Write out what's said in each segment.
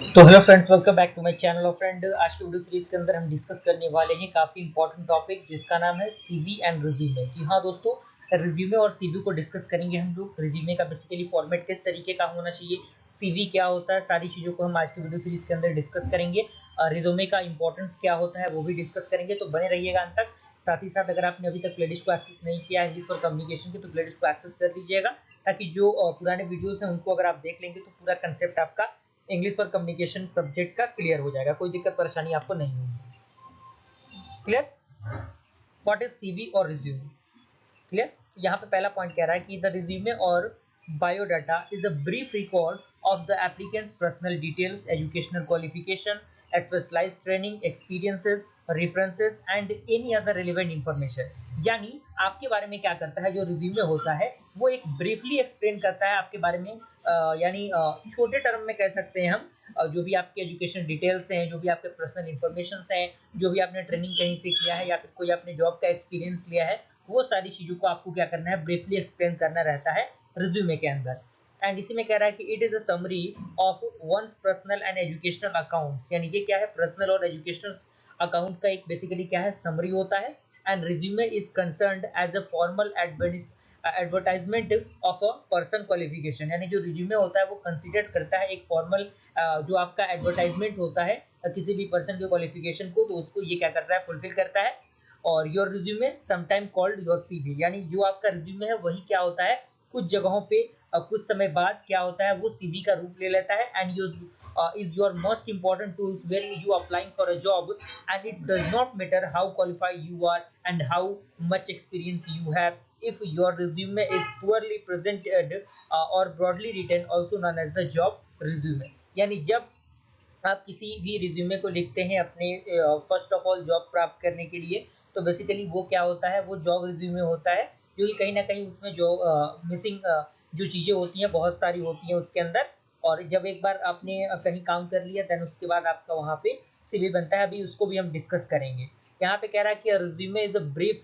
तो hello friends, welcome back to my channel. और friend, आज की वीडियो सीरीज के अंदर हम डिस्कस करने वाले हैं काफ़ी इंपॉर्टेंट टॉपिक जिसका नाम है सीवी एंड रिज्यूमे। जी हाँ दोस्तों, रिज्यूमे और सीवी को डिस्कस करेंगे हम लोग। रिज्यूमे का बेसिकली फॉर्मेट किस तरीके का होना चाहिए, सीवी क्या होता है, सारी चीज़ों को हम आज की वीडियो सीरीज के अंदर डिस्कस करेंगे। रिज्यूमे का इंपॉर्टेंस क्या होता है वो भी डिस्कस करेंगे, तो बने रहिएगा अंत तक। साथ ही साथ अगर आपने अभी तक प्लेलिस्ट को एक्सेस नहीं किया है इंग्लिश और कम्युनिकेशन की, तो प्लेलिस्ट को एक्सेस कर लीजिएगा, ताकि जो पुराने वीडियोस हैं उनको अगर आप देख लेंगे तो पूरा कंसेप्ट आपका इंग्लिश और कम्युनिकेशन सब्जेक्ट का क्लियर हो जाएगा, कोई दिक्कत परेशानी आपको नहीं होगी। क्लियर? व्हाट इज सीवी और रिज्यूमे? क्लियर? यहाँ पे पहला पॉइंट कह रहा है कि द रिज्यूमे और biodata is a brief record of the applicants personal details, educational qualification, specialised training, experiences, references and any other relevant information. यानी आपके बारे में क्या करता है जो रिज्यूमे होता है, वो एक ब्रीफली एक्सप्लेन करता है आपके बारे में। यानी छोटे टर्म में कह सकते हैं हम, जो भी आपके एजुकेशन डिटेल्स हैं, जो भी आपके पर्सनल इंफॉर्मेशन हैं, जो भी आपने ट्रेनिंग कहीं से किया है या फिर कोई आपने जॉब का एक्सपीरियंस लिया है, वो सारी चीज़ों को आपको क्या करना है, ब्रीफली एक्सप्लेन करना रहता है रिज्यूमे के अंदर। एंड इसी में कह रहा है कि it is a summary of one's personal and educational accounts. यानी ये क्या है, पर्सनल और एजुकेशनल अकाउंट का एक बेसिकली क्या है, समरी होता है। And resume is concerned as a formal advertisement of a person qualification. यानी जो रिज्यूमे होता है वो कंसिडर करता है एक फॉर्मल जो आपका एडवर्टाइजमेंट होता है किसी भी पर्सन के क्वालिफिकेशन को, तो उसको ये क्या करता है, फुलफिल करता है। और your resume sometime called your CV, यानी जो आपका रिज्यूमे है वही क्या होता है, कुछ जगहों पे कुछ समय बाद क्या होता है, वो सीवी का रूप ले लेता है। And is your most important tools when you applying for a job, and it does not matter how qualified you are and how much experience you have. If your resume is poorly presented or broadly written, also known as the job resume। यानी जब आप किसी भी resume को लिखते हैं अपने first of all job प्राप्त करने के लिए, तो बेसिकली वो क्या होता है, वो जॉब रिज्यूमे होता है, जो कि कहीं ना कहीं उसमें जो मिसिंग जो चीज़ें होती हैं बहुत सारी होती हैं उसके अंदर। और जब एक बार आपने कहीं काम कर लिया, देन उसके बाद आपका वहाँ पे सीवी बनता है। अभी उसको भी हम डिस्कस करेंगे। यहाँ पे कह रहा है कि resume is a brief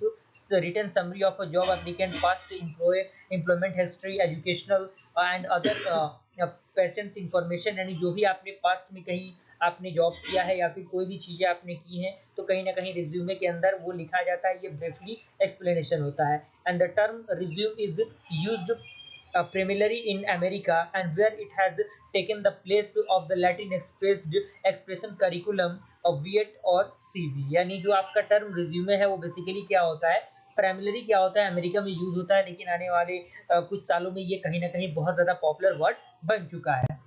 written summary of a job applicant, past employment history, educational and other patients information. यानी जो भी आपने पास्ट में कहीं आपने जॉब किया है या फिर कोई भी चीज़ें आपने की हैं, तो कहीं ना कहीं रिज्यूमे के अंदर वो लिखा जाता है, ये ब्रीफली एक्सप्लेनेशन होता है। And the term resume is used primarily in America, and where it has taken the place of the Latin expression curriculum of VET और CV। यानी जो आपका टर्म रिज्यूमे है वो बेसिकली क्या होता है, प्राइमरी क्या होता है, अमेरिका में यूज होता है, लेकिन आने वाले कुछ सालों में ये कहीं ना कहीं बहुत ज़्यादा पॉपुलर वर्ड बन चुका है।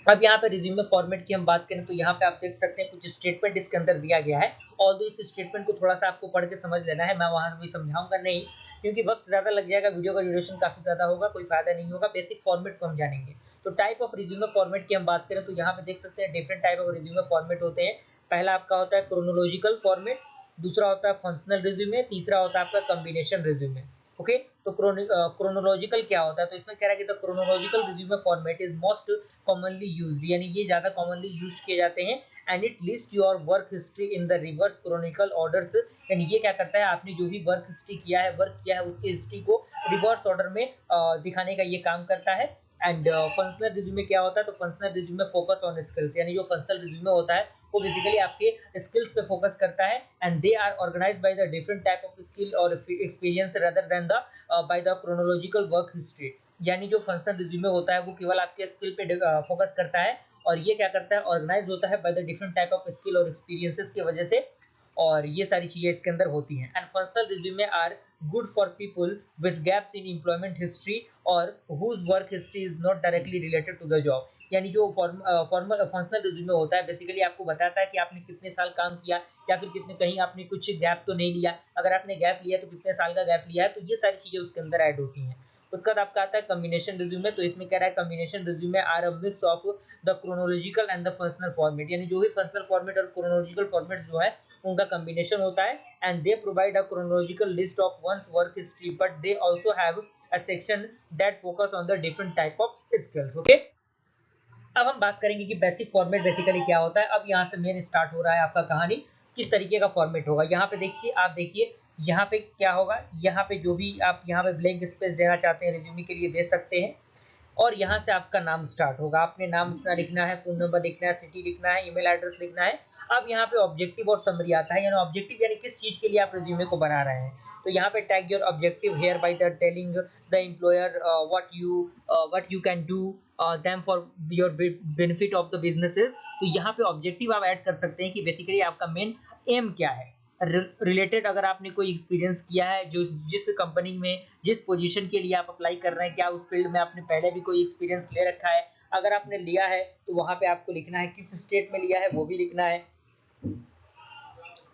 अब यहाँ पे रिज्यूमे फॉर्मेट की हम बात करें तो यहाँ पे आप देख सकते हैं कुछ स्टेटमेंट इसके अंदर दिया गया है। ऑल्दो इस स्टेटमेंट को थोड़ा सा आपको पढ़ के समझ लेना है, मैं वहाँ भी समझाऊंगा नहीं, क्योंकि वक्त ज़्यादा लग जाएगा, वीडियो का ड्यूरेशन काफ़ी ज़्यादा होगा, कोई फायदा नहीं होगा। बेसिक फॉर्मेट को हम जानेंगे। तो टाइप ऑफ रिज्यूमे फॉर्मेट की हम बात करें तो यहाँ पे देख सकते हैं different type of resume format होते हैं। पहला आपका होता है क्रोनोलॉजिकल फॉर्मेट, दूसरा होता है फंक्शनल रिज्यूमे, तीसरा होता है आपका कॉम्बिनेशन रिज्यूमे। ओके, तो क्रोनोलॉजिकल क्या होता है, तो इसमें कह रहा है कि the chronological resume format is most commonly used. यानी ये ज्यादा कॉमनली यूज किए जाते हैं। And it list your work history in the reverse chronicle orders. यानी ये क्या करता है, आपने जो भी वर्क हिस्ट्री किया है, वर्क किया है, उसकी हिस्ट्री को रिवर्स ऑर्डर में दिखाने का ये काम करता है। एंड फंक्शनल रिज्यूमे क्या होता है, तो functional resume focus on skills. यानी जो फंक्शनल रिज्यूमे होता है वो बेसिकली आपके स्किल्स पे फोकस करता है। And they are organised by the different type of skill और experience rather than the by the chronological work history. यानी जो फंक्शनल रिज्यूमे होता है वो केवल आपके स्किल पे फोकस करता है, और ये क्या करता है, ऑर्गेनाइज होता है bye the different type of skill और एक्सपीरियंसेस की वजह से, और ये सारी चीजें इसके अंदर होती हैं। And functional resume are good for people with gaps in employment history और whose work history is not directly related to the job. यानी जो फॉर्मल फंक्शनल रिज्यूमे होता है बेसिकली आपको बताता है कि आपने कितने साल काम किया, या फिर कितने कहीं आपने कुछ गैप तो नहीं लिया, अगर आपने गैप लिया तो कितने साल का गैप लिया है, तो ये सारी चीजें उसके अंदर ऐड होती हैं। उसके बाद आपका आता है कॉम्बिनेशन रिज्यूमे। तो इसमें कह रहा है combination resume are a mix of the chronological and the functional format. यानी जो भी फंक्शनल फॉर्मेट और क्रोनोलॉजिकल फॉर्मेट जो है उनका कॉम्बिनेशन होता है। And they provide a chronological list of one's work history, but they also have a section that focus on the different type of skills. Okay, अब हम बात करेंगे कि बेसिक फॉर्मेट बेसिकली क्या होता है। अब यहाँ से मेन स्टार्ट हो रहा है आपका कहानी, किस तरीके का फॉर्मेट होगा। यहाँ पे देखिए, आप देखिए यहाँ पे क्या होगा, यहाँ पे जो भी आप यहाँ पे ब्लैंक स्पेस देना चाहते हैं रिज्यूमे के लिए दे सकते हैं। और यहाँ से आपका नाम स्टार्ट होगा। आपने नाम अपना लिखना है, फोन नंबर लिखना है, सिटी लिखना है, ईमेल एड्रेस लिखना है। अब यहाँ पे ऑब्जेक्टिव और समरी आता है, यानी ऑब्जेक्टिव यानी किस चीज के लिए आप रिज्यूमे को बना रहे हैं। तो यहाँ पे tag your objective here by telling the employer what you can do them for your benefit of the businesses. तो यहाँ पे ऑब्जेक्टिव आप ऐड कर सकते हैं कि बेसिकली आपका मेन एम क्या है। रिलेटेड अगर आपने कोई एक्सपीरियंस किया है, जो जिस कंपनी में जिस पोजीशन के लिए आप अप्लाई कर रहे हैं, क्या उस फील्ड में आपने पहले भी कोई एक्सपीरियंस ले रखा है। अगर आपने लिया है तो वहां पे आपको लिखना है किस स्टेट में लिया है, वो भी लिखना है,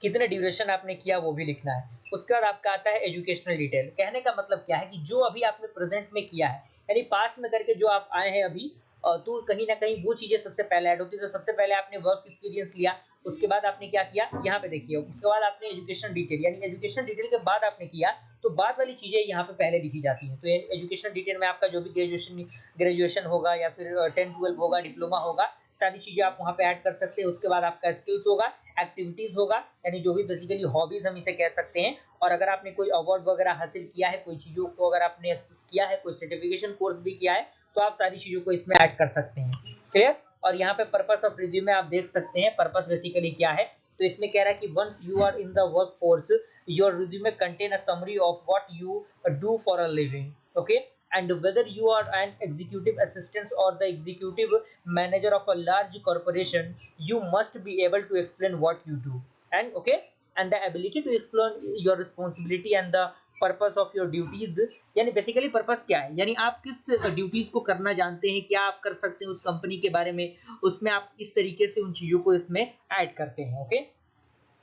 कितने ड्यूरेशन आपने किया वो भी लिखना है। उसके बाद आपका आता है एजुकेशनल डिटेल। कहने का मतलब क्या है कि जो अभी आपने प्रेजेंट में किया है, यानी पास्ट में करके जो आप आए हैं अभी, तो कहीं ना कहीं वो चीजें सबसे पहले ऐड होती है। तो सबसे पहले आपने वर्क एक्सपीरियंस लिया, उसके बाद आपने क्या किया यहाँ पे देखिए, उसके बाद आपने एजुकेशन डिटेल, यानी एजुकेशन डिटेल के बाद आपने किया, तो बाद वाली चीजें यहाँ पे पहले लिखी जाती हैं। तो एजुकेशन डिटेल में आपका जो भी ग्रेजुएशन होगा या फिर 10-12 होगा, डिप्लोमा होगा, सारी चीजें आप वहाँ पे ऐड कर सकते हैं। उसके बाद आपका स्किल्स होगा, एक्टिविटीज होगा, यानी जो भी बेसिकली हॉबीज हम इसे कह सकते हैं। और अगर आपने कोई अवार्ड वगैरह हासिल किया है, कोई चीजों को अगर आपने एक्सेस किया है, कोई सर्टिफिकेशन कोर्स भी किया है, तो आप सारी चीजों को इसमें ऐड कर सकते हैं। क्लियर। और यहाँ पे पर्पस ऑफ रिज्यूमे आप देख सकते हैं, पर्पस बेसिकली क्या है। तो इसमें कह रहा है कि once you are in the workforce your resume contain a summary of what you do for a living, okay, and whether you are an executive assistant or the executive manager of a large corporation, you must be able to explain what you do, and okay, and the ability to explain your responsibility and the purpose of your duties. यानी basically purpose क्या है, यानी आप किस duties को करना जानते हैं, क्या आप कर सकते हैं उस कंपनी के बारे में, उसमें आप इस तरीके से उन चीजों को इसमें ऐड करते हैं। ओके।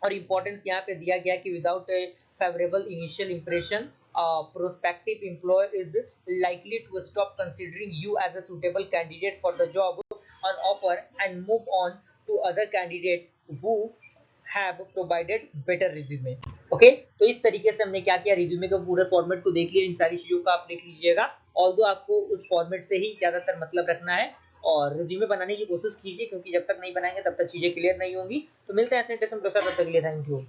और इम्पोर्टेंस यहाँ पे दिया गया कि without A favourable initial impression prospective employer is likely to stop considering you as a suitable candidate for the job on offer and move on to other candidate who have provided better resume। Okay, तो इस तरीके से हमने क्या किया, resume के पूरे format को देख लिया। इन सारी चीजों का आप लिख लीजिएगा, ऑल्दो आपको उस फॉर्मेट से ही ज्यादातर मतलब रखना है और रिज्यूमे बनाने की कोशिश कीजिए, क्योंकि जब तक नहीं बनाएंगे तब तक चीजें क्लियर नहीं होंगी। तो मिलते हैं ऐसे इंटरेस्टिंग के साथ, तब तक के लिए थैंक यू।